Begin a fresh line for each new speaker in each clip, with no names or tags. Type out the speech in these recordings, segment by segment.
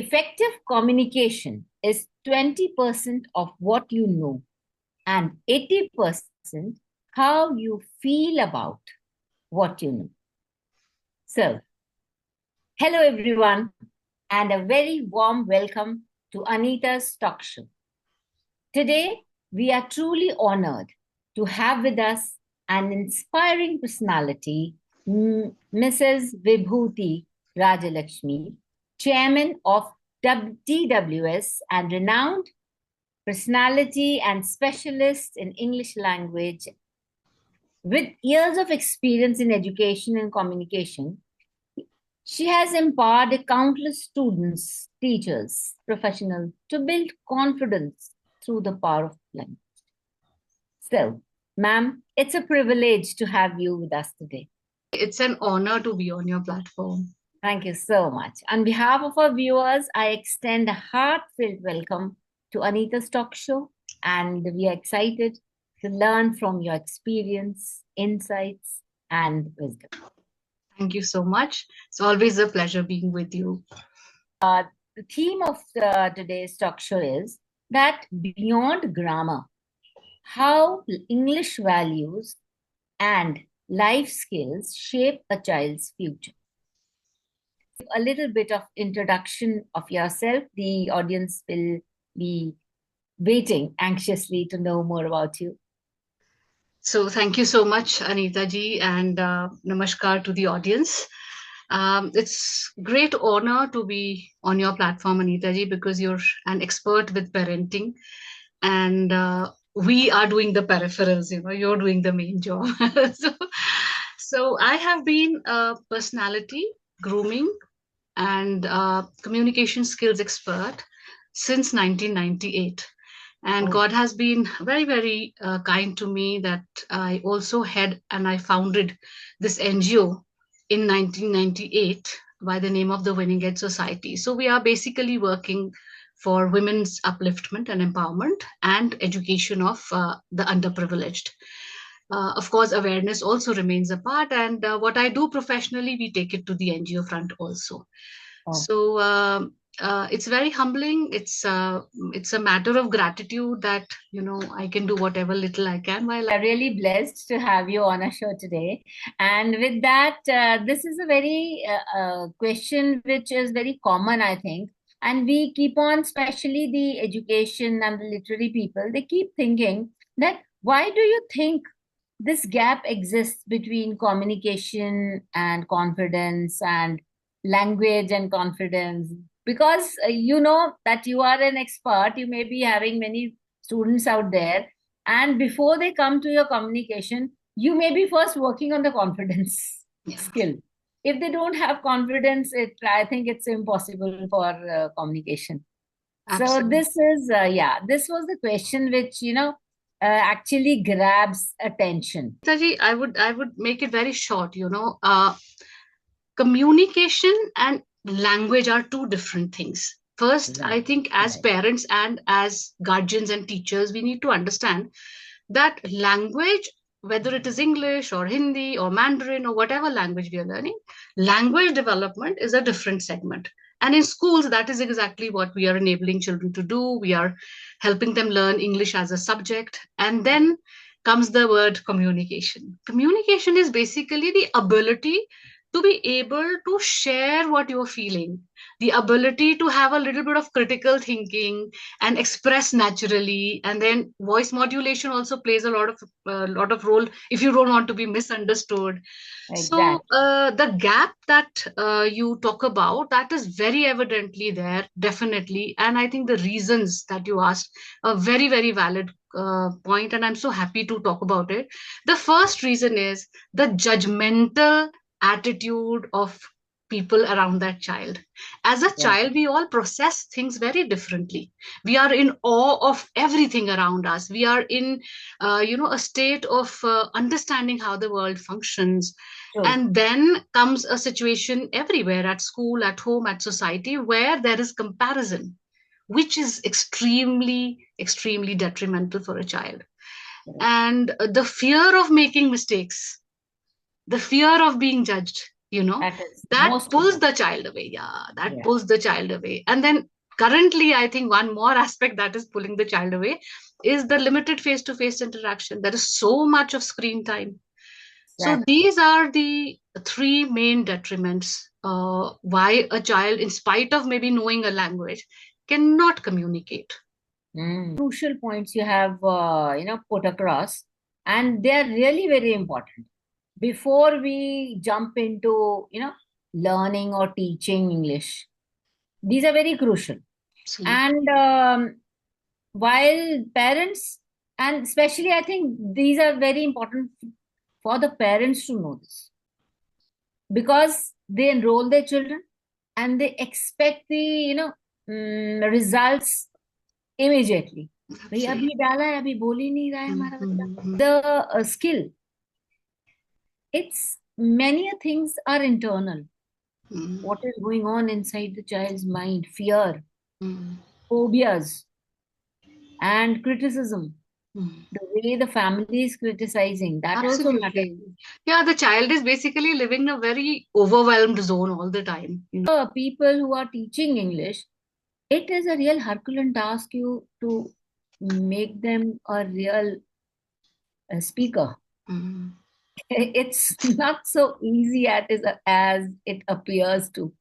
Effective communication is 20% of what you know and 80% how you feel about what you know. So, hello everyone, and a very warm welcome to Anita's talk show. Today, we are truly honored to have with us an inspiring personality, Mrs. Vibhuti Rajalaxmi, Chairman of TWES and renowned personality and specialist in English language. With years of experience in education and communication, she has empowered countless students, teachers, professionals to build confidence through the power of language. So, ma'am, it's a privilege to have you with us today.
It's an honor to be on your platform.
Thank you so much. On behalf of our viewers, I extend a heartfelt welcome to Anita's talk show, and we are excited to learn from your experience, insights, and wisdom.
Thank you so much. It's always a pleasure being with you.
The theme of today's talk show is that beyond grammar, how English values and life skills shape a child's future. A little bit of introduction of yourself. The audience will be waiting anxiously to know more about you.
So thank you so much, Anita ji, and namaskar to the audience. It's great honor to be on your platform, Anita ji, because you're an expert with parenting, and we are doing the peripherals. You're doing the main job. so I have been a personality grooming and communication skills expert since 1998. And God has been very, very kind to me that I also had and I founded this NGO in 1998 by the name of the Winning Edge Society. So we are basically working for women's upliftment and empowerment and education of the underprivileged. Of course, awareness also remains a part, and what I do professionally, we take it to the NGO front also. So it's very humbling. It's a matter of gratitude that I can do whatever little I can. While
I'm really blessed to have you on our show today, and with that, this is a very question which is very common, I think, and we keep on, especially the education and the literary people, they keep thinking that why do you think this gap exists between communication and confidence and language and confidence? Because you know that you are an expert, you may be having many students out there, and before they come to your communication, you may be first working on the confidence skill. If they don't have confidence, I think it's impossible for communication.
Absolutely.
So this was the question which actually grabs attention.
Taji, I would make it very short. Communication and language are two different things. First, I think as parents and as guardians and teachers, we need to understand that language, whether it is English or Hindi or Mandarin or whatever language we are learning, language development is a different segment. And in schools, that is exactly what we are enabling children to do. We are helping them learn English as a subject. And then comes the word communication. Communication is basically the ability to be able to share what you're feeling, the ability to have a little bit of critical thinking and express naturally. And then voice modulation also plays a lot of role if you don't want to be misunderstood.
Exactly.
So the gap that you talk about, that is very evidently there, definitely. And I think the reasons that you asked are very, very valid point, and I'm so happy to talk about it. The first reason is the judgmental attitude of people around that child. As a child, we all process things very differently. We are in awe of everything around us. We are in a state of understanding how the world functions. And then comes a situation everywhere, at school, at home, at society, where there is comparison, which is extremely, extremely detrimental for a child. And the fear of making mistakes, the fear of being judged, that
most
pulls
important.
the child away. Yeah, that
Yeah.
pulls the child away. And then currently, I think one more aspect that is pulling the child away is the limited face-to-face interaction. There is so much of screen time. So
Exactly.
these are the three main detriments why a child, in spite of maybe knowing a language, cannot communicate.
Crucial points you have, put across, and they are really very important. Before we jump into, learning or teaching English, these are very crucial.
Absolutely.
And while parents, and especially I think these are very important for the parents to know this, because they enroll their children and they expect the, results immediately. भाई
Absolutely.
अभी डाला है, अभी बोल ही नहीं रहा है हमारा बच्चा.
Mm-hmm.
The skill, it's many things are internal.
Mm-hmm.
What is going on inside the child's mind? Fear,
Mm-hmm.
phobias, and criticism.
Mm-hmm.
The way the family is criticizing, that also matters.
Absolutely. Yeah, the child is basically living in a very overwhelmed zone all the time.
People who are teaching English, it is a real Herculean task you to make them a real speaker.
Mm,
It's not so easy as it appears to,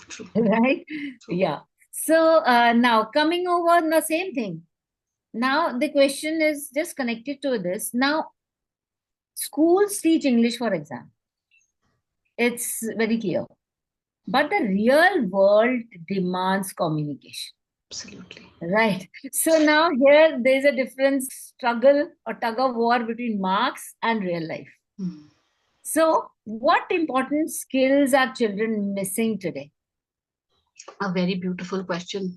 true,
right?
true.
Yeah. So now coming over the same thing. Now the question is just connected to this. Now schools teach English for exam. It's very clear. But the real world demands communication.
Absolutely.
Right. So now here there's a difference, struggle or tug of war between marks and real life.
Mm.
So what important skills are children missing today?
A very beautiful question,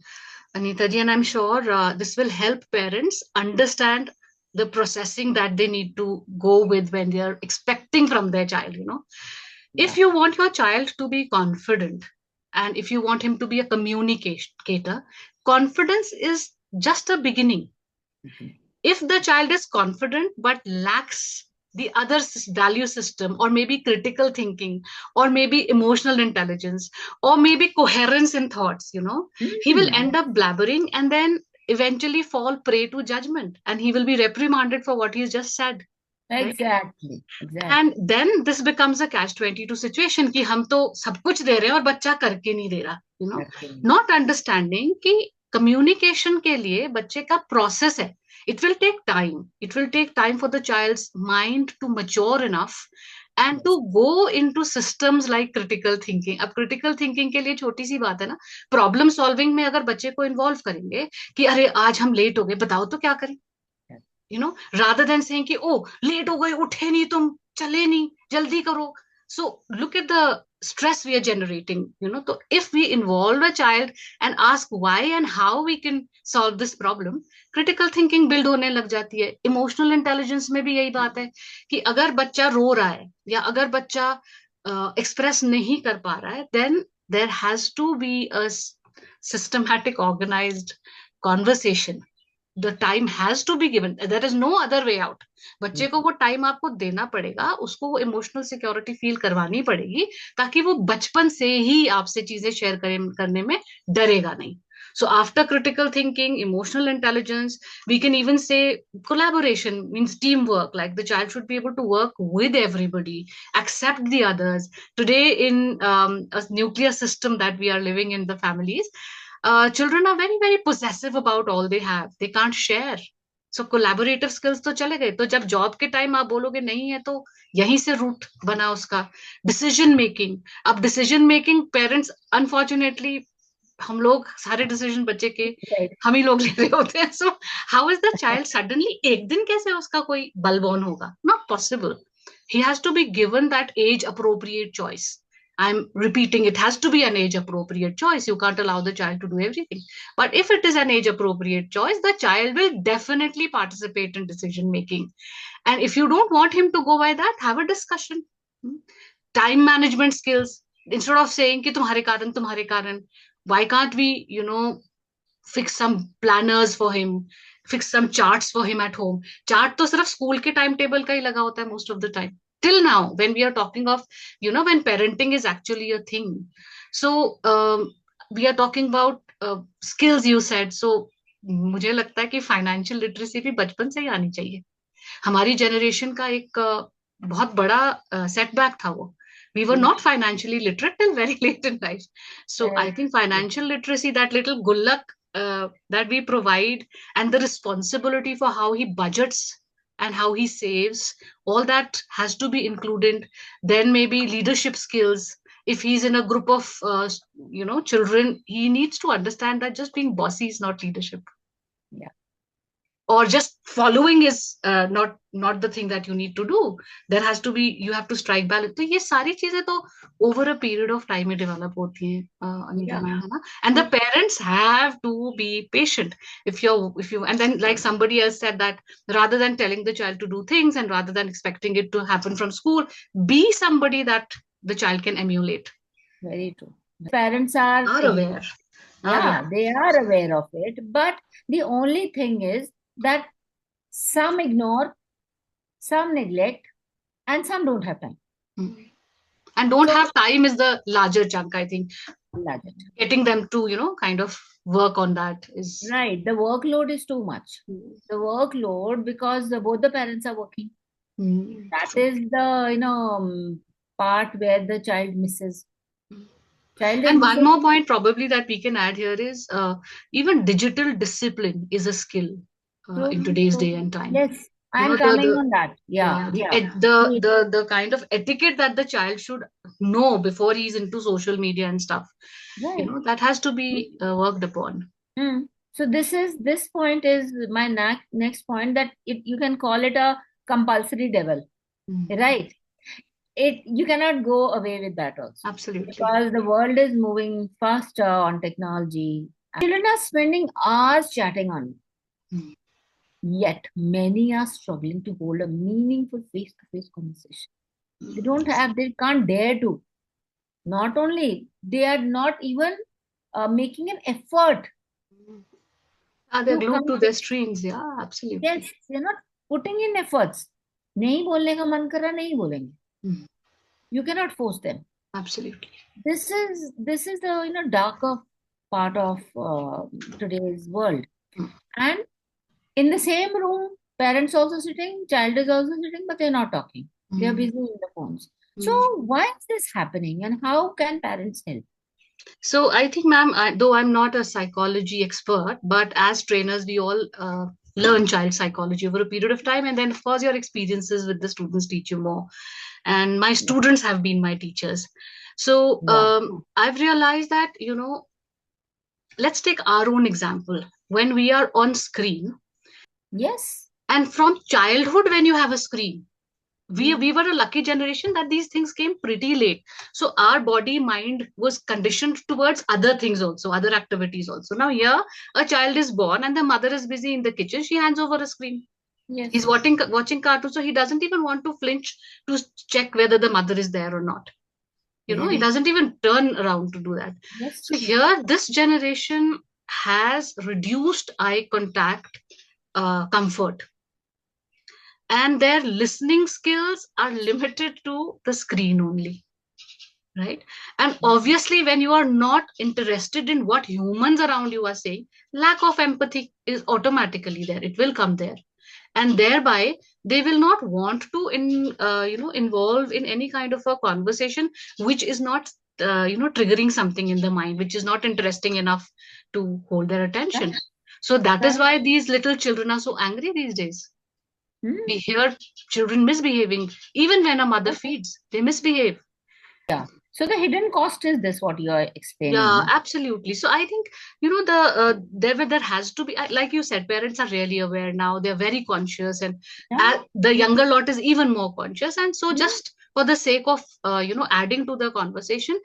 Anita ji, and I'm sure this will help parents understand the processing that they need to go with when they are expecting from their child. If
Yeah.
you want your child to be confident and if you want him to be a communicator, confidence is just a beginning.
Mhm.
If the child is confident but lacks the other value system, or maybe critical thinking, or maybe emotional intelligence, or maybe coherence in thoughts, he will
Mm.
end up blabbering and then eventually fall prey to judgment, and he will be reprimanded for what he's just said, right?
Exactly. Exactly.
And then this becomes a catch 22 situation कि हम तो सब कुछ दे रहे हैं और बच्चा करके नहीं दे रहा,
Okay.
not understanding कि communication के लिए बच्चे का process है. It will take time. It will take time for the child's mind to mature enough and to
Yes.
go into systems like critical thinking. अब critical thinking के लिए छोटी सी बात है ना, problem solving में अगर बच्चे को involve करेंगे कि अरे आज हम late हो गए, बताओ तो क्या करें, rather than saying कि oh late हो गए, उठे नहीं तुम, चले नहीं, जल्दी करो. So look at the stress we are generating. So if we involve a child and ask why and how we can solve this problem, critical thinking build होने लग जाती है. Emotional intelligence में भी यही बात है कि अगर बच्चा रो रहा है या अगर बच्चा express नहीं कर पा रहा है, then there has to be a systematic organized conversation. The time has to be given. There is no other way out. बच्चे को वो टाइम आपको देना पड़ेगा, उसको वो इमोशनल सिक्योरिटी फील करवानी पड़ेगी ताकि वो बचपन से ही आपसे चीजें शेयर करने में डरेगा नहीं. So after critical thinking, emotional intelligence, we can even say collaboration means teamwork. Like the child should be able to work with everybody, accept the others. Today in a nuclear system that we are living in the families, children are very very possessive about all they have. They can't share. So collaborative skills तो चले गए. तो जब job के time आप बोलोगे नहीं है, तो यहीं से रूट बना उसका. डिसीजन मेकिंग, अब डिसीजन मेकिंग पेरेंट्स अनफॉर्चुनेटली हम लोग सारे डिसीजन बच्चे के
Right.
हम ही लोग ले रहे होते हैं. So how is the child suddenly एक दिन कैसे उसका कोई बल बॉर्न होगा? Not possible. He has to be given that age appropriate choice. I'm repeating, it has to be an age appropriate choice. You can't allow the child to do everything. But if it is an age appropriate choice, the child will definitely participate in decision making. And if you don't want him to go by that, have a discussion. Time management skills. Instead of saying कि तुम्हारे कारण, why can't we, fix some planners for him, fix some charts for him at home. Chart तो सिर्फ school के time table का ही लगा होता है most of the time. till now, when we are talking of, when parenting is actually a thing. So we are talking about skills, you said. So मुझे लगता है कि फाइनेंशियल लिटरेसी भी बचपन से ही आनी चाहिए. हमारी जनरेशन का एक बहुत बड़ा सेटबैक था वो. We were not financially literate till very late in life. So I think financial literacy, that little gullak that we provide, and the responsibility for how he budgets and how he saves, all that has to be included. Then maybe leadership skills. If he's in a group of, children, he needs to understand that just being bossy is not leadership,
Yeah.
or just following is not the thing that you need to do. There has to be, you have to strike balance. तो ये सारी चीजें तो over a period of time में develop होती हैं, Anita ma'am, है ना? And the parents have to be patient. If you and then, like somebody else said, that rather than telling the child to do things and rather than expecting it to happen from school, be somebody that the child can emulate.
Very true. Parents are
aware.
Yeah, they are aware of it, but the only thing is that some ignore, some neglect, and some don't have time.
And don't have time is the larger chunk, I think.
Larger.
Getting them to, kind of work on that is...
Right. The workload is too much. The workload, because both the parents are working. That is the, part where the child misses.
And one more point probably that we can add here is even digital discipline is a skill in today's day and time.
Yes, I'm coming on that.
The kind of etiquette that the child should know before he's into social media and stuff. Right. That has to be worked upon.
So this point is my next point, that you can call it a compulsory level, right? You cannot go away with that also.
Absolutely.
Because the world is moving faster on technology. Children are spending hours chatting on it. Yet many are struggling to hold a meaningful face-to-face conversation. They can't dare to. Not only, they are not even making an effort.
They're glued to their screens. Yeah, absolutely.
Yes, they're not putting in efforts. नहीं बोलने का मन कर रहा, नहीं बोलेंगे. You cannot force them.
Absolutely.
This is the darker part of today's world. And in the same room, parents also sitting, child is also sitting, but they're not talking. They're busy in the phones. So why is this happening, and how can parents help?
So I think, ma'am, though I'm not a psychology expert, but as trainers, we all learn child psychology over a period of time. And then, of course, your experiences with the students teach you more. And my students have been my teachers. So I've realized that, let's take our own example. When we are on screen.
Yes.
And from childhood, when you have a screen, we were a lucky generation that these things came pretty late. So our body, mind was conditioned towards other things also, other activities also. Now here, a child is born and the mother is busy in the kitchen. She hands over a screen.
Yes.
He's watching cartoons, so he doesn't even want to flinch to check whether the mother is there or not. He doesn't even turn around to do that.
Yes.
So here, this generation has reduced eye contact comfort. And their listening skills are limited to the screen only, right? And obviously, when you are not interested in what humans around you are saying, lack of empathy is automatically there. It will come there. And thereby, they will not want to involve in any kind of a conversation which is not, triggering something in the mind, which is not interesting enough to hold their attention. So that is why these little children are so angry these days. We hear children misbehaving. Even when a mother feeds, they misbehave.
Yeah. So the hidden cost is this, what you are explaining.
Yeah, absolutely. So I think, there has to be, like you said, parents are really aware now. They're very conscious, and the younger lot is even more conscious. And so just for the sake of, adding to the conversation,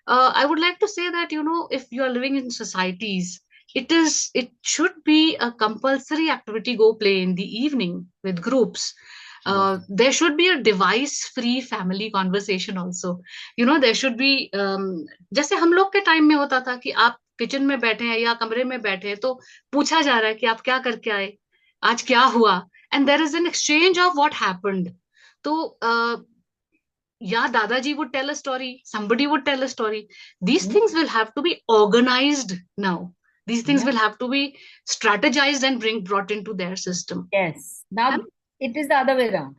I would like to say that, if you are living in societies, it should be a compulsory activity. Go play in the evening with groups. There should be a device-free family conversation also. There should be, जैसे हम लोग के time में होता था कि आप kitchen में बैठे हैं या कमरे में बैठे हैं तो पूछा जा रहा है कि आप क्या करके आए, आज क्या हुआ, and there is an exchange of what happened. तो या दादाजी would tell a story, somebody would tell a story. These things will have to be organized now. These things
Yeah.
will have to be strategized and brought into their system.
Yes.
है
Now
ना?
it is the other way around.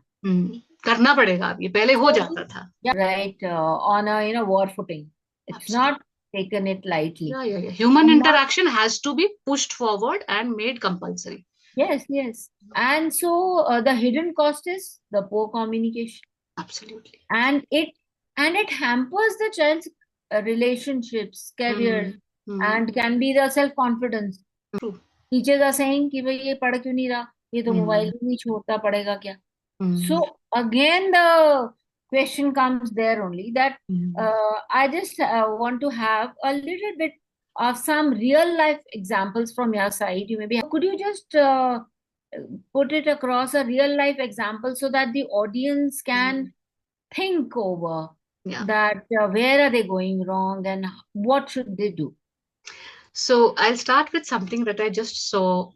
करना पड़ेगा अब, ये पहले हो
So,
जाता था.
yeah, right, on a war footing. It's
Absolutely.
not taken it lightly.
Yeah. Human
And now,
interaction has to be pushed forward and made compulsory.
yes. And so the hidden cost is the poor communication.
Absolutely.
And it hampers the child's relationships, careers, and can be the self-confidence.
True.
Teachers are saying कि भाई ये पढ़ क्यों नहीं रहा, ये तो mobile भी नहीं छोड़ता, पढ़ेगा क्या? So again the question comes there only that I just want to have a little bit of some real life examples from your side. You maybe could you just put it across a real life example so that the audience can think over that where are they going wrong and what should they do?
So I'll start with something that I just saw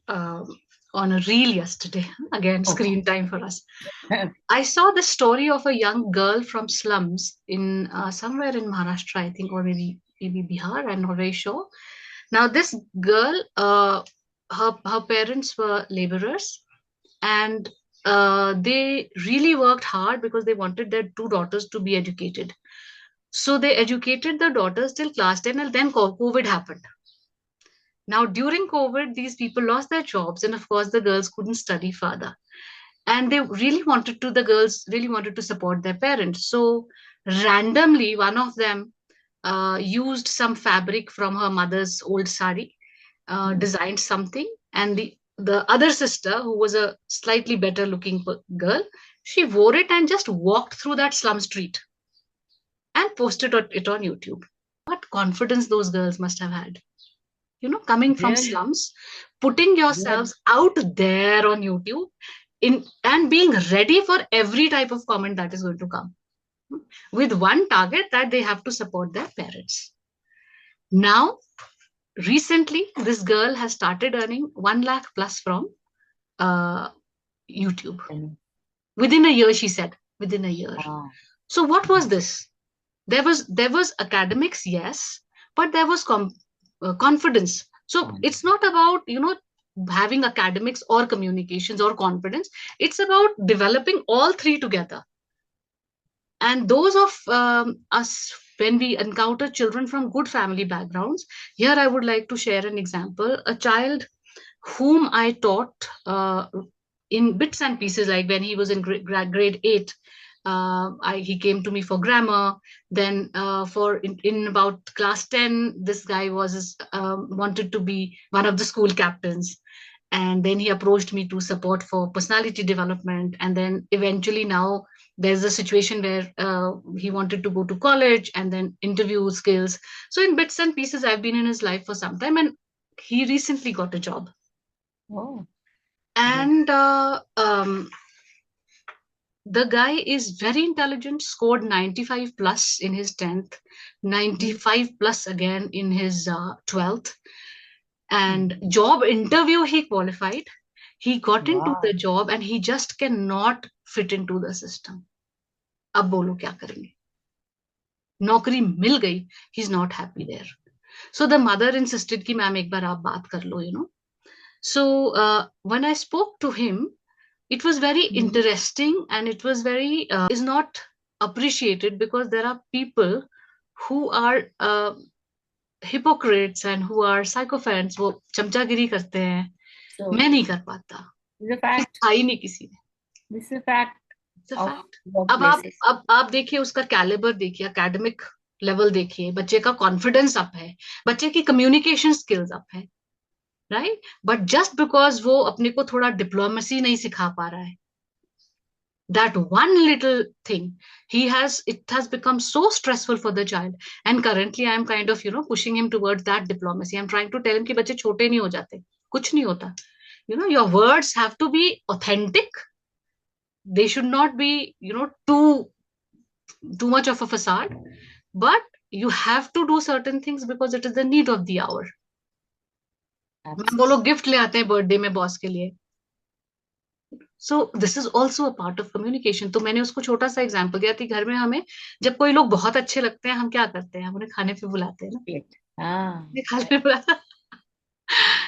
on a reel yesterday. Again, screen time for us. I saw the story of a young girl from slums in somewhere in Maharashtra, I think, or maybe Bihar. I'm not very sure. Now, this girl, her parents were laborers, and they really worked hard because they wanted their two daughters to be educated. So they educated the daughters till class 10, and then COVID happened. Now, during COVID, these people lost their jobs, and of course, the girls couldn't study further. And the girls really wanted to support their parents. So, randomly, one of them used some fabric from her mother's old sari, designed something, and the other sister, who was a slightly better looking girl, she wore it and just walked through that slum street and posted it on YouTube. What confidence those girls must have had. Coming from slums, putting yourselves out there on YouTube and being ready for every type of comment that is going to come, with one target, that they have to support their parents. Now, recently, this girl has started earning 1 lakh plus from YouTube. Within a year, she said, within a year. Wow. So what was this? There was academics, yes, but there was confidence. So it's not about, having academics or communications or confidence. It's about developing all three together. And those of us, when we encounter children from good family backgrounds, here I would like to share an example. A child whom I taught in bits and pieces, like when he was in grade 8, he came to me for grammar. Then in about class 10, this guy wanted to be one of the school captains. And then he approached me to support for personality development. And then eventually now there's a situation where he wanted to go to college, and then interview skills. So in bits and pieces, I've been in his life for some time, and he recently got a job. Oh. And the guy is very intelligent, scored 95 plus in his 10th, 95 plus again in his 12th. And job interview, he qualified. He got into the job, and he just cannot fit into the system. अब बोलो क्या करेंगे? नौकरी मिल गई, he's not happy there. So the mother insisted कि ma'am एक बार आप बात कर लो, So when I spoke to him, it was very interesting, and it was very is not appreciated, because there are people who are hypocrites and who are sycophants. वो चमचागिरी करते हैं. मैं नहीं कर पाता. आई नहीं किसी ने.
This is a fact.
अब आप देखिए उसका कैलिबर देखिए, एकेडमिक लेवल देखिए, बच्चे का कॉन्फिडेंस अप है, बच्चे की कम्युनिकेशन स्किल्स अप है, राइट? बट जस्ट बिकॉज वो अपने को थोड़ा डिप्लोमेसी नहीं सिखा पा रहा है, that one little thing, it has become so stressful for the child. And currently I am kind of pushing him towards that diplomacy. I'm trying to tell him कि बच्चे छोटे नहीं हो जाते, कुछ नहीं होता. Your words have to be authentic. They should not be too much of a facade, but you have to do certain things because it is the need of the hour. वो लोग गिफ्ट ले आते हैं birthday में boss के लिए, so this is also a part of communication. तो मैंने उसको छोटा सा एग्जाम्पल दिया कि घर में हमें जब कोई लोग बहुत अच्छे लगते हैं, हम क्या करते हैं, हम उन्हें खाने पे बुलाते हैं ना.
हाँ,
खाने पे बुलाते.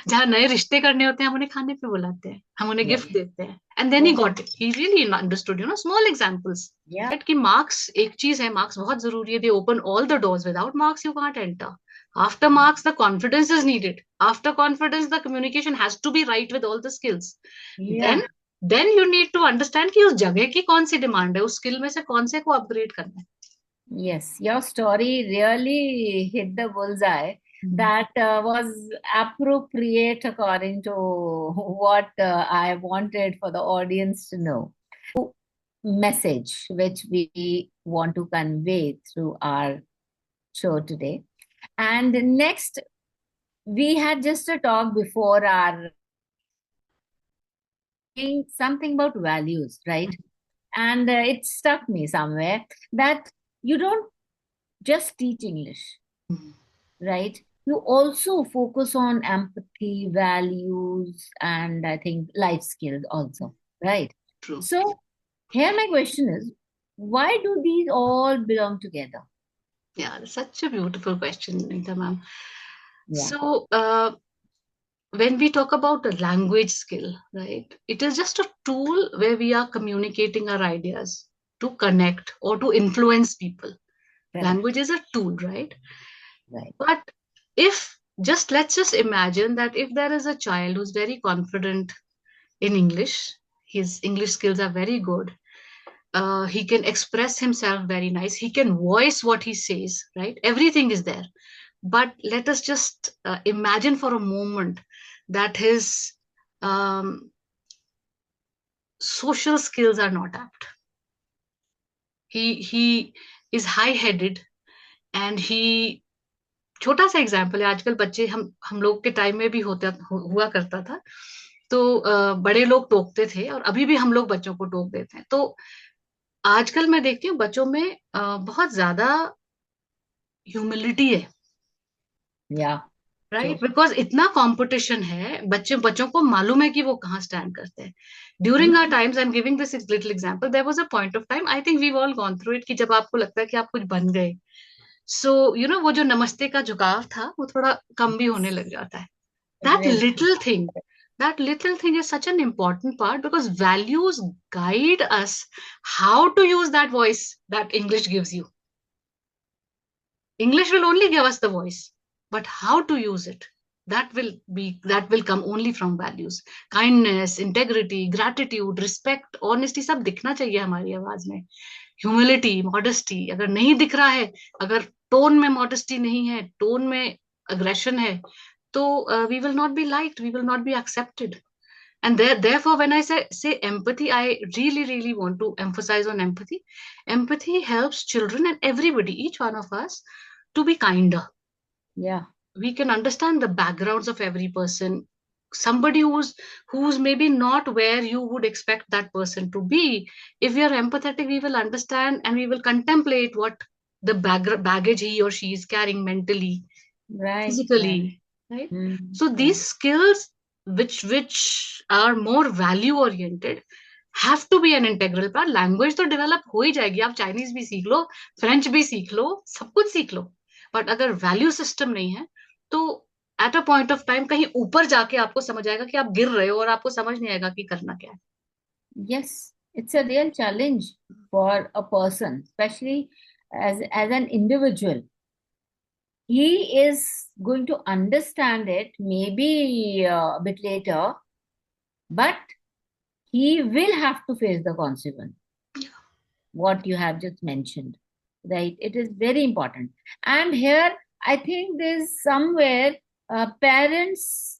जहाँ नए रिश्ते करने होते हैं, हम उन्हें खाने पे बुलाते हैं, हम उन्हें
yes,
गिफ्ट देते हैं. And then he
yes,
got it, he really understood, small examples.
yeah,
कि मार्क्स एक चीज है, मार्क्स बहुत जरूरी है, they open all the doors, without marks you can't enter. After marks the confidence is needed, after confidence the communication has to be right with all the skills.
yeah.
Then you need to understand कि उस जगह की कौन सी demand है, उस skill में से कौन से को अपग्रेड करना है.
Yes, your story really hit the bullseye. That was appropriate according to what I wanted for the audience to know. Message which we want to convey through our show today. And next, we had just a talk before our something about values, right? And it struck me somewhere that you don't just teach English, right? You also focus on empathy, values, and I think life skills also, right?
True.
So here my question is, why do these all belong together?
Yeah, that's such a beautiful question, Anita ma'am.
Yeah,
So, when we talk about a language skill, right, it is just a tool where we are communicating our ideas to connect or to influence people.
correct,
Language is a tool, right?
right.
But if let's just imagine that if there is a child who's very confident in English, his English skills are very good, he can express himself very nice, he can voice what he says, right? Everything is there. But let us just imagine for a moment that his um, social skills are not apt. He is high headed, and he, छोटा सा example है, आजकल बच्चे, हम लोग के time में भी हुआ करता था. तो बड़े लोग टोकते थे, और अभी भी हम लोग बच्चों को टोक देते हैं. तो आजकल मैं देखती हूँ बच्चों में बहुत ज्यादा ह्यूमिलिटी है,
Yeah,
राइट?
true.
बिकॉज इतना कंपटीशन है, बच्चों को मालूम है कि वो कहाँ स्टैंड करते हैं. During our
Mm,
times, I am giving this little example, there was a point of time, I think we all gone through it, कि जब आपको लगता है कि आप कुछ बन गए, सो वो जो नमस्ते का झुकाव था, वो थोड़ा कम भी होने लग जाता है.
it
that
will.
little thing that little thing is such an important part, because values guide us how to use that voice that English gives you. English will only give us the voice, but how to use it, that will come only from values. Kindness, integrity, gratitude, respect, honesty, सब दिखना चाहिए हमारी आवाज में. Humility, modesty, अगर नहीं दिख रहा है, अगर टोन में मॉडेस्टी नहीं है, टोन में अग्रेशन है, तो we will not be liked, we will not be accepted. And therefore, when I say empathy, I really want to emphasize on empathy. Empathy helps children and everybody, each one of us, to be kinder.
Yeah,
We can understand the backgrounds of every person. Somebody who's maybe not where you would expect that person to be. If we are empathetic, we will understand, and we will contemplate what the baggage he or she is carrying mentally,
right, right.
physically, right? So
Yeah.
these skills, which are more value oriented, have to be an integral part. Language तो develop हो ही जाएगी, आप Chinese भी सीख लो, French भी सीख लो, सब कुछ सीख लो, बट अगर वैल्यू सिस्टम नहीं है, तो at a point of time कहीं ऊपर जाके आपको समझ आएगा कि आप गिर रहे हो, और आपको समझ नहीं आएगा कि करना क्या है.
Yes, it's a real challenge for a person, especially as an individual. He is going to understand it maybe a bit later, but he will have to face the consequence, what you have just mentioned, right? It is very important. And here, I think there's somewhere parents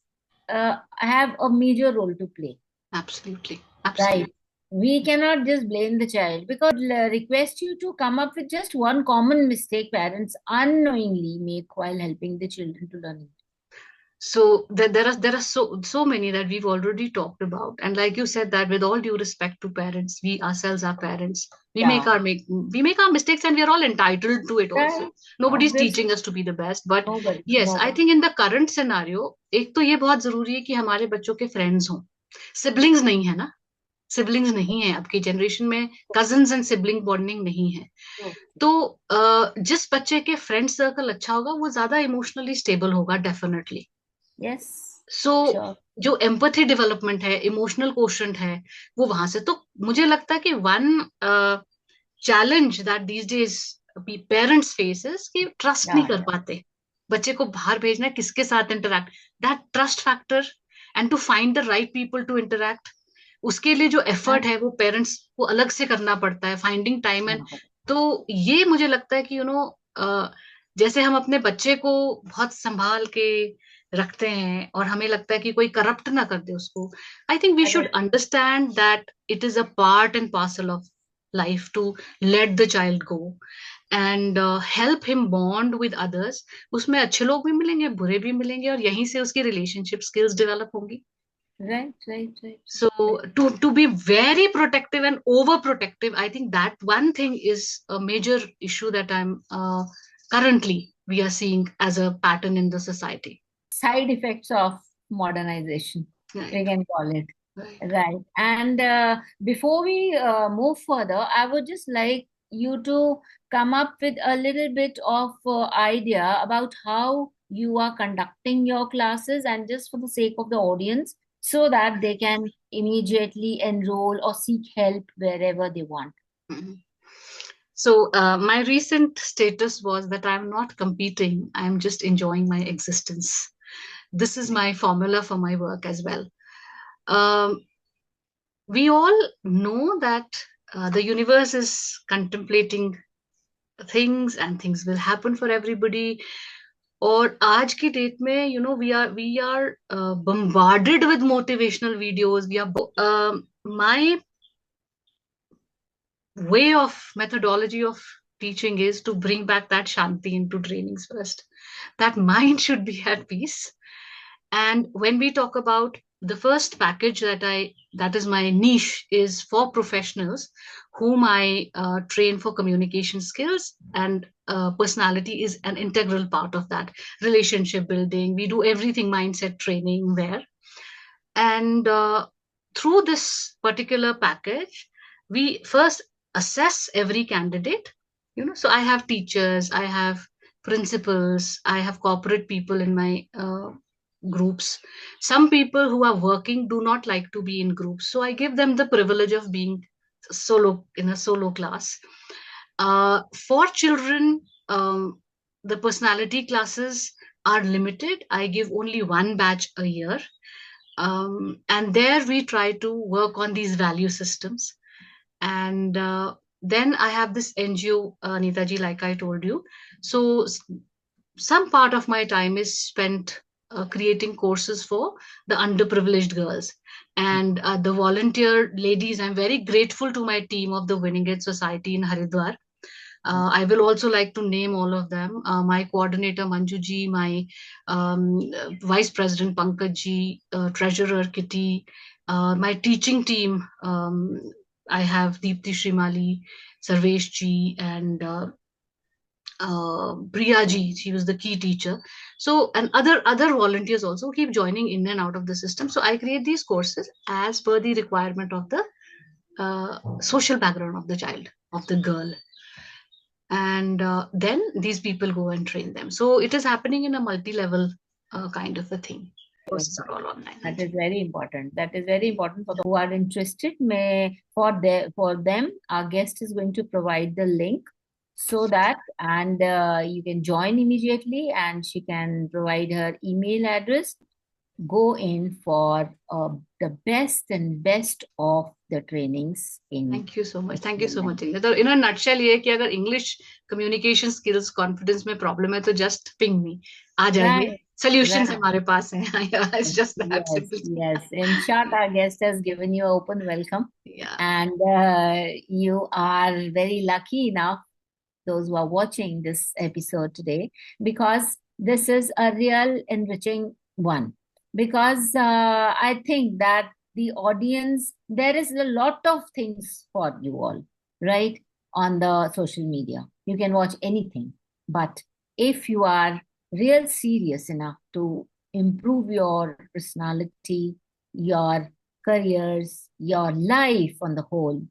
have a major role to play,
Absolutely,
right?
absolutely.
We cannot just blame the child because request you to come up with just one common mistake parents unknowingly make while helping the children to learn.
So there are so many that we've already talked about, and like you said, that with all due respect to parents, we ourselves are parents. We
Yeah,
make our mistakes, and we are all entitled to it
right.
also. Nobody's
Obviously,
teaching us to be the best, but
nobody,
yes, I
nobody.
think in the current scenario, एक तो ये बहुत जरूरी है कि हमारे बच्चों के फ्रेंड्स हों. सिबलिंग्स नहीं है ना, सिबलिंग्स नहीं है, आपकी जनरेशन में कजन्स एंड सिबलिंग बॉन्डिंग नहीं है।
Oh,
तो जिस बच्चे के फ्रेंड सर्कल अच्छा होगा वो ज्यादा इमोशनली स्टेबल होगा डेफिनेटली।
yes,
सो
sure.
जो एम्पैथी डेवलपमेंट है, इमोशनल कोशेंट है, वो वहां से। तो मुझे लगता है कि one challenge that these days parents faces कि ट्रस्ट नहीं
Yeah,
कर पाते बच्चे को बाहर भेजना है, किसके साथ interact, that trust factor and to find the right people to interact, उसके लिए जो
yeah.
एफर्ट है वो पेरेंट्स को अलग से करना पड़ता है, फाइंडिंग टाइम एंड।
Yeah.
तो ये मुझे लगता है कि जैसे हम अपने बच्चे को बहुत संभाल के रखते हैं और हमें लगता है कि कोई करप्ट ना कर दे उसको, I think we should
Correct.
Understand that it is a part and parcel of life to let the child go and help him bond with others. उसमें अच्छे लोग भी मिलेंगे, बुरे भी मिलेंगे, और यहीं से उसकी रिलेशनशिप स्किल्स डेवलप होंगी।
Right, right, right,
So
right.
to be very protective and overprotective, I think that one thing is a major issue that I'm currently we are seeing as a pattern in the society.
Side effects of modernization, we
Right,
can call it.
right.
Right. And before we move further, I would just like you to come up with a little bit of idea about how you are conducting your classes, and just for the sake of the audience, so that they can immediately enroll or seek help wherever they want.
Mhm. So my recent status was that I'm not competing. I'm just enjoying my existence. This is my formula for my work as well. Um, we all know that the universe is contemplating things and things will happen for everybody. और आज की date में we are bombarded with motivational videos. My way of methodology of teaching is to bring back that shanti into trainings first. That mind should be at peace. And when we talk about the first package that is my niche is for professionals whom I train for communication skills, and personality is an integral part of that. Relationship building, we do everything mindset training there. And through this particular package, we first assess every candidate. So I have teachers, I have principals, I have corporate people in my groups. Some people who are working do not like to be in groups, so I give them the privilege of being solo in a solo class. For children, the personality classes are limited. I give only one batch a year, and there we try to work on these value systems. And then I have this NGO, Anita ji, like I told you. So some part of my time is spent creating courses for the underprivileged girls and the volunteer ladies. I'm very grateful to my team of the Winning It Society in Haridwar. I will also like to name all of them. My coordinator Manjuji, my vice president Pankajji, treasurer Kitty, my teaching team. I have Deepti Shrimali, Sarvesh ji, and Priya ji. She was the key teacher. So, and other volunteers also keep joining in and out of the system. So I create these courses as per the requirement of the social background of the child, of the girl, and then these people go and train them. So it is happening in a multi-level kind of a thing. Courses are all online.
That is very important. That is very important for the who are interested. May for them, our guest is going to provide the link so that, and you can join immediately, and she can provide her email address. Go in for the best and best of the trainings in.
Thank you so much. Thank you so much. तो in a nutshell ये है कि अगर English communication skills confidence में problem है तो just ping me. आ जाइए.
Right,
Solutions
right.
हमारे पास हैं. Yeah, it's just that
Yes,
simple.
yes. In short, our guest has given you an open welcome,
Yeah.
and you are very lucky enough, those who are watching this episode today, because this is a real enriching one. Because I think that the audience, there is a lot of things for you all, right? On the social media, you can watch anything. But if you are real serious enough to improve your personality, your careers, your life on the whole.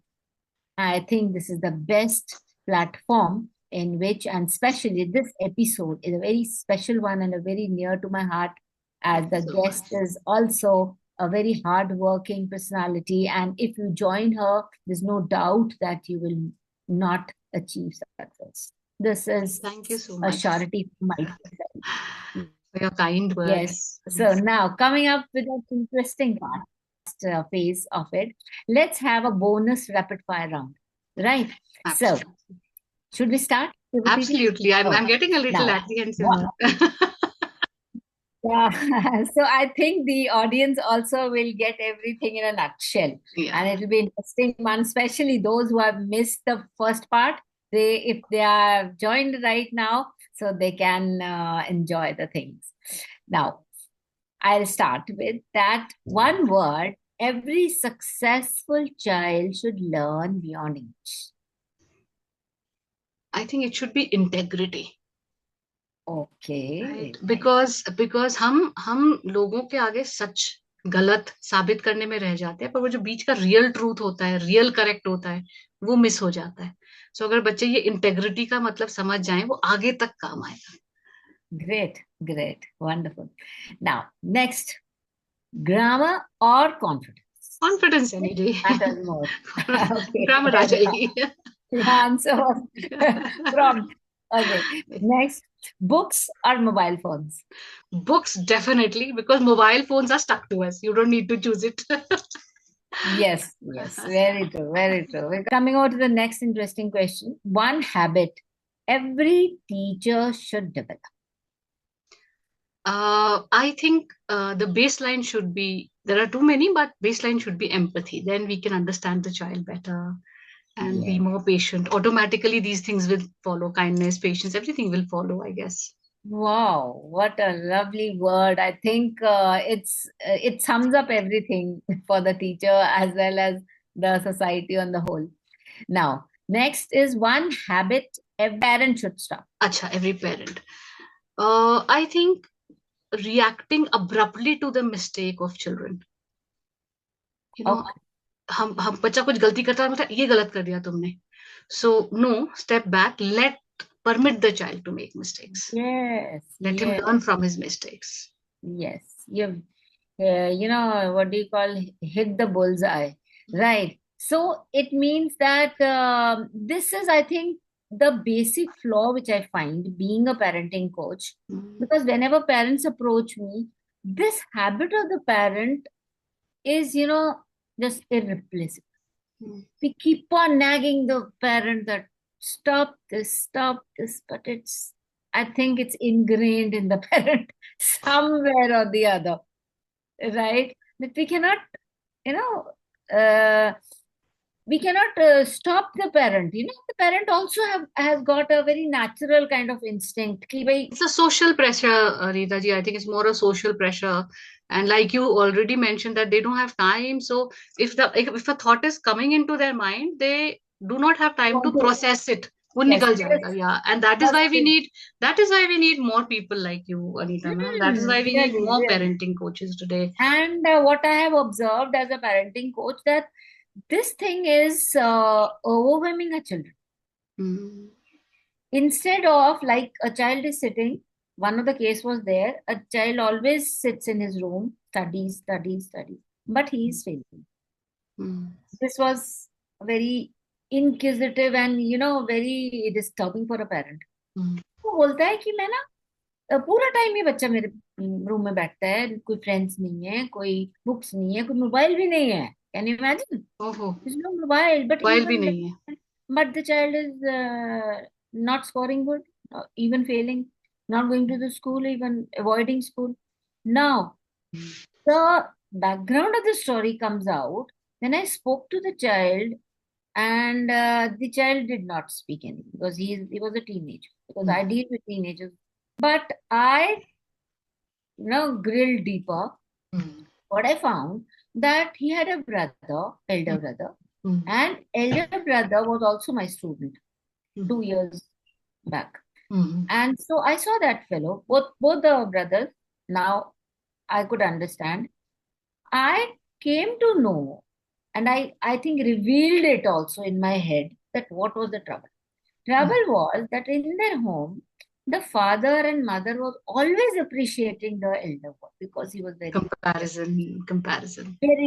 I think this is the best platform in which, and especially this episode is a very special one and a very near to my heart, as
Thank you
the
so
guest
much.
is also a very hardworking personality. And if you join her, there's no doubt that you will not achieve success. This is
Thank you so
a
much
surety from my side.
for your kind
Yes.
words.
So now coming up with an interesting part, phase of it, let's have a bonus rapid fire round. Right. So
Absolutely.
should we start, Vibhuti ji?
Absolutely. I'm
Okay.
getting a little
Now,
apprehensive.
what? Yeah. So I think the audience also will get everything in a nutshell,
Yeah.
and it will be interesting one, especially those who have missed the first part. If they are joined right now, so they can enjoy the things. Now, I'll start with that one word every successful child should learn beyond English.
I think it should be integrity.
Okay,
Right.
very nice.
Because हम लोगों के आगे सच गलत साबित करने में रह जाते हैं, पर वो जो बीच का रियल ट्रूथ होता है, रियल करेक्ट होता है, वो मिस हो जाता है. सो अगर बच्चे ये इंटेग्रिटी का मतलब समझ जाएं, वो आगे तक काम आएगा.
Great, great, wonderful. Now, next, grammar or confidence?
Confidence है
Which
नहीं.
matters more? Okay,
ग्रामर आ जाएगी.
the answer was prompt. Okay, next, books or mobile phones?
Books definitely, because mobile phones are stuck to us. You don't need to choose it.
Yes, yes, very true, very true. We're coming on to the next interesting question. One habit every teacher should develop.
I think the baseline should be, there are too many, but baseline should be empathy. Then we can understand the child better and be
Yes.
more patient. Automatically, these things will follow: kindness, patience, everything will follow, I guess.
Wow, what a lovely word. I think it sums up everything for the teacher as well as the society on the whole. Now, next is one habit every parent should stop.
Acha, every parent. I think reacting abruptly to the mistake of children. You know,
Okay.
हम बच्चा कुछ गलती करता है, मतलब ये गलत कर दिया तुमने. So no, step back, permit the child to make mistakes.
Yes,
Let him
yes,
learn from his mistakes.
yes. What do you call hit the bullseye, right? So it means that this is, I think, the basic flaw which I find being a parenting coach,
Mm.
because whenever parents approach me, this habit of the parent is, just irreplaceable.
Mm.
We keep on nagging the parent that stop this, but I think it's ingrained in the parent somewhere or the other, right? That you know, uh, we cannot stop the parent. The parent also has got a very natural kind of instinct. Ki bhai,
It's a social pressure, Rita ji. I think it's more a social pressure. And like you already mentioned that they don't have time. So if a thought is coming into their mind, they do not have time to
want to,
process it. वो
yes,
निकल
yes,
जाएगा, yeah. And
that's true.
that is why we need more people like you, Anita ma'am. That is why we need
Really,
more
really.
parenting coaches today.
And what I have observed as a parenting coach, that this thing is overwhelming a children.
Mm.
Instead of, like, a child is sitting, one of the case was there, a child always sits in his room, studies, studies, studies, but he is failing.
Mm.
This was very inquisitive and very disturbing for a parent.
Mm.
वो बोलता है कि मैं ना पूरा time ये बच्चा मेरे रूम में बैठता है, कोई फ्रेंड्स नहीं है, कोई बुक्स नहीं है, कोई मोबाइल भी नहीं है. Can you imagine?
ओहो,
There's no mobile, but
mobile भी
even
नहीं है.
but the child is not scoring good, even failing, not going to the school, even avoiding school. Now, the background of the story comes out when I spoke to the child, and the child did not speak anything because he was a teenager. Because I deal with teenagers, but I grilled deeper.
Mm.
What I found, that he had a brother, elder brother,
Mm.
and elder brother was also my student
Mm.
2 years back.
Mm.
And so I saw that fellow, both the brothers. Now I could understand. I came to know, and I think revealed it also in my head, that what was the trouble. Trouble was that in their home, the father and mother was always appreciating the elder boy because he was very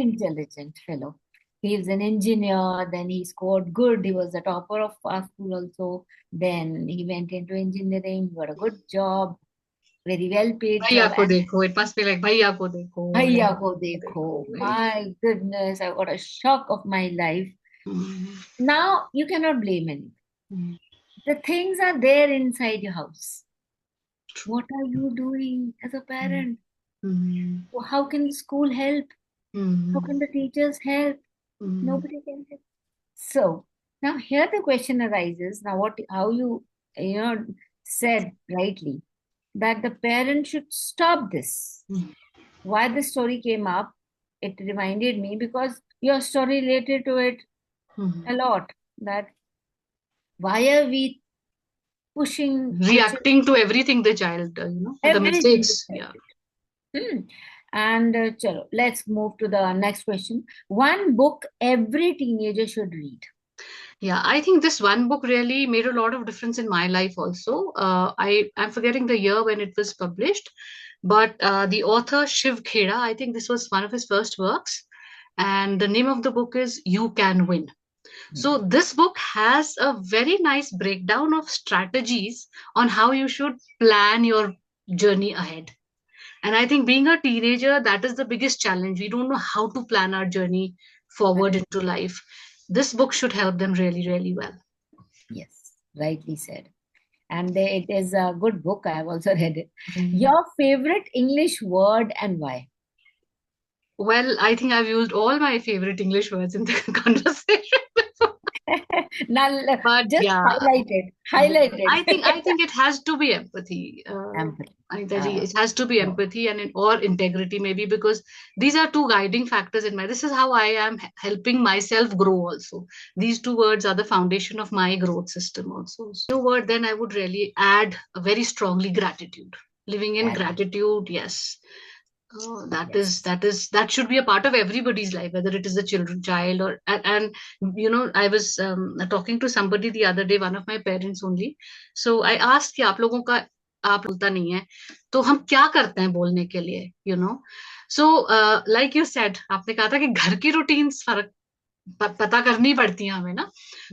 intelligent fellow. He was an engineer, then he scored good. He was the topper of our school also. Then he went into engineering, got a good job, very well paid
भैया
job.
को
And
देखो, it must be like भैया को देखो,
bhaiya
लड़के
ko
को
dekho,
देखो, right?
my goodness, I got a shock of my life.
Mm,
Now you cannot blame anyone.
mm,
The things are there inside your house. What are you doing as a
mm,
parent?
mm,
How can the school help? How
mm,
can the teachers help?
mm,
Nobody can help. So now here the question arises. Now how you know said rightly that the parent should stop this.
mm,
Why this story came up, it reminded me because your story related to it
mm.
a lot. That why are we pushing the children
Reacting to everything the child, the
everything
mistakes. Yeah.
decided? And chalo, let's move to the next question. One book every teenager should read.
Yeah, I think this one book really made a lot of difference in my life also. I'm forgetting the year when it was published, but the author Shiv Kheda, I think this was one of his first works, and the name of the book is You Can Win. So this book has a very nice breakdown of strategies on how you should plan your journey ahead. And I think being a teenager, that is the biggest challenge. We don't know how to plan our journey forward
Correct.
into life. This book should help them really, really well.
Yes, rightly said. And it is a good book. I have also read it.
Mm.
Your favorite English word and why?
Well, I think I've used all my favorite English words in the conversation before.
Now,
But
just
yeah,
highlight it.
yeah,
Highlight it.
I think it has to be empathy.
Empathy.
Anita ji, it has to be
Oh,
empathy or integrity maybe, because these are two guiding factors in my. This is how I am helping myself grow also. These two words are the foundation of my growth system also. So, new word, then I would really add a very strongly gratitude. Living in
that,
gratitude, yes.
yes.
That should be a part of everybody's life, whether it is a child or and I was talking to somebody the other day, one of my parents only. So I asked कि आप लोगों का आप बोलता नहीं है तो हम क्या करते हैं बोलने के लिए, so like you said, आपने कहा था कि घर की रूटीन्स फर्क पता करनी पड़ती हैं हमें ना.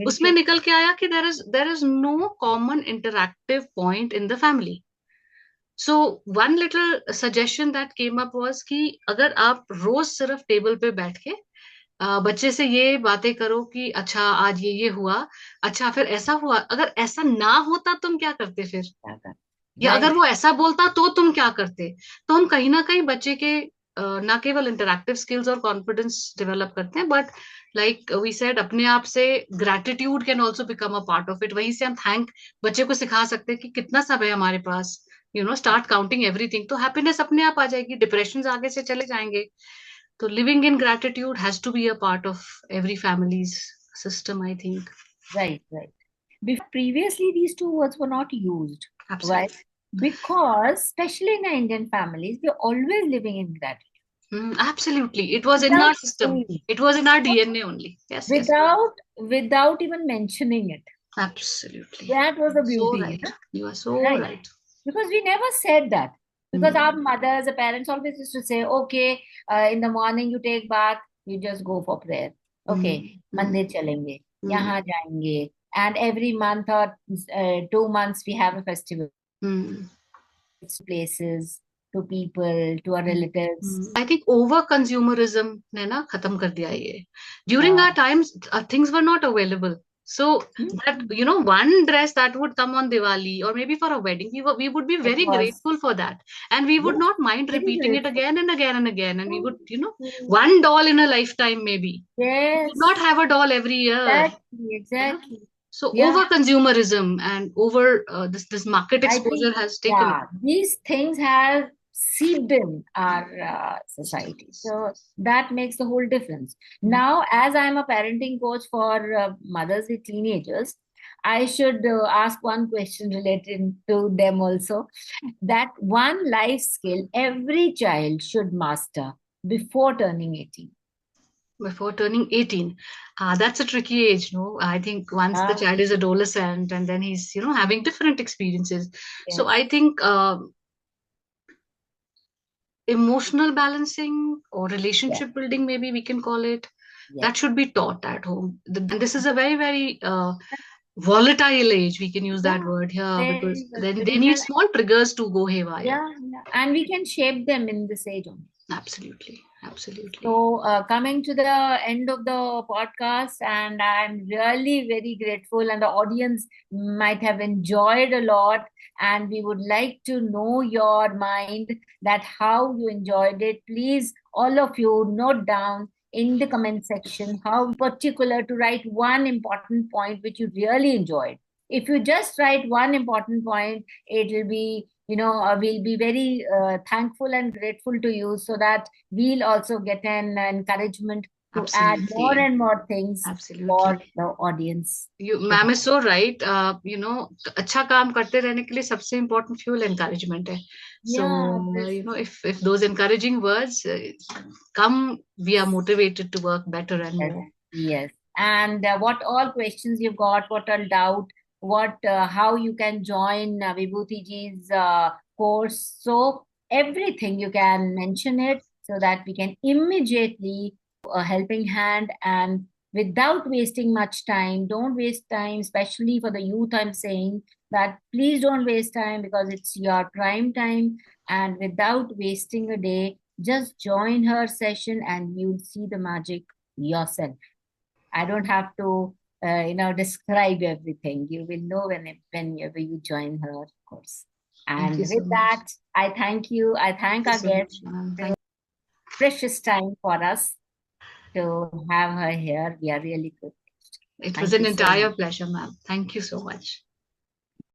उसमें
बिल्कुल.
निकल के आया कि there is no common interactive point in the family. So one little suggestion that came up was कि अगर आप रोज सिर्फ टेबल पे बैठ के बच्चे से ये बातें करो कि अच्छा आज ये हुआ, अच्छा फिर ऐसा हुआ, अगर ऐसा ना होता तुम क्या करते फिर, या अगर
Right.
वो ऐसा बोलता तो तुम क्या करते, तो हम कहीं ना कहीं बच्चे के ना केवल इंटरैक्टिव स्किल्स और कॉन्फिडेंस डेवलप करते हैं, बट लाइक वी सेड अपने आप से gratitude can also become a part of it. वहीं से हम थैंक बच्चे को सिखा सकते हैं कि कितना सब है हमारे पास, स्टार्ट काउंटिंग एवरीथिंग, तो हैप्पीनेस अपने आप आ जाएगी, डिप्रेशन आगे से चले जाएंगे. तो living in gratitude has to be a part of every family's system, I think.
Right, right. Previously, these two words were not used. Why?
Absolutely.
Because, especially in our Indian families, we're always living in gratitude.
Absolutely. It was in
Without
our system.
saying,
It was in our DNA only. Yes, yes.
without even mentioning it.
Absolutely.
That was the
So
beauty,
right. You are so
right?
right.
Because we never said that. Because our
Mm,
mothers, the parents always used to say, okay, in the morning you take bath, you just go for prayer. Okay,
mm,
मंदिर
mm,
चलेंगे,
mm,
यहाँ जाएंगे. And every month or 2 months we have a festival.
mm,
It's places, to people, to our relatives.
I think over consumerism ने ना खत्म कर दिया ये. During
Uh,
our times, things were not available. So that
mm,
one dress that would come on Diwali or maybe for a wedding, we would be
it
very
was,
grateful for that, and we would
yes,
not mind
very
repeating it
grateful.
again and again and again, and we would
Mm,
one doll in a lifetime maybe. We would not
yes,
have a doll every year.
exactly, exactly.
So
Yeah.
over consumerism and over this market
I think,
exposure has taken.
yeah, these things have seeped in our society. So that makes the whole difference. Now, as I'm a parenting coach for mothers with teenagers, I should ask one question related to them also. That one life skill every child should master before turning 18.
Before turning 18. That's a tricky age, no? I think once the child is adolescent and then he's, having different experiences. So
Yes,
I think emotional balancing or
yes,
relationship building, maybe we can call it,
yes.
that should be taught at home. And this is a very, very volatile age. We can use that
Yeah,
word here because
very
then they need
real.
small triggers to go haywire.
Yeah, yeah. And we can shape them in this age only.
Absolutely. Absolutely.
So, coming to the end of the podcast, and I'm really very grateful, and the audience might have enjoyed a lot. And we would like to know your mind that how you enjoyed it. Please, all of you, note down in the comment section how particular to write one important point which you really enjoyed. If you just write one important point, it will be, we'll be very thankful and grateful to you so that we'll also get an encouragement to add more
Absolutely.
and more things for
Absolutely.
the audience
You,
to
ma'am
have.
is so right. अच्छा काम करते रहने के लिए सबसे important fuel encouragement है. So,
Yeah, this
if those encouraging words come, we are motivated to work better and
yes,
more.
yes. And what all questions you've got, what all doubt, how you can join Vibhuti ji's course. So everything you can mention it so that we can immediately a helping hand and without wasting much time. Don't waste time, especially for the youth. I'm saying that please don't waste time because it's your prime time. And without wasting a day, just join her session and you'll see the magic yourself. I don't have to, describe everything. You will know whenever you join her course.
Thank
And
you so
with
much.
that, I thank you. I thank
Thank
our
you so
guest.
much, ma'am.
It was precious time for us to have her here. We are really good.
It was
Thank
an
you so much.
entire pleasure, ma'am. Thank you so much.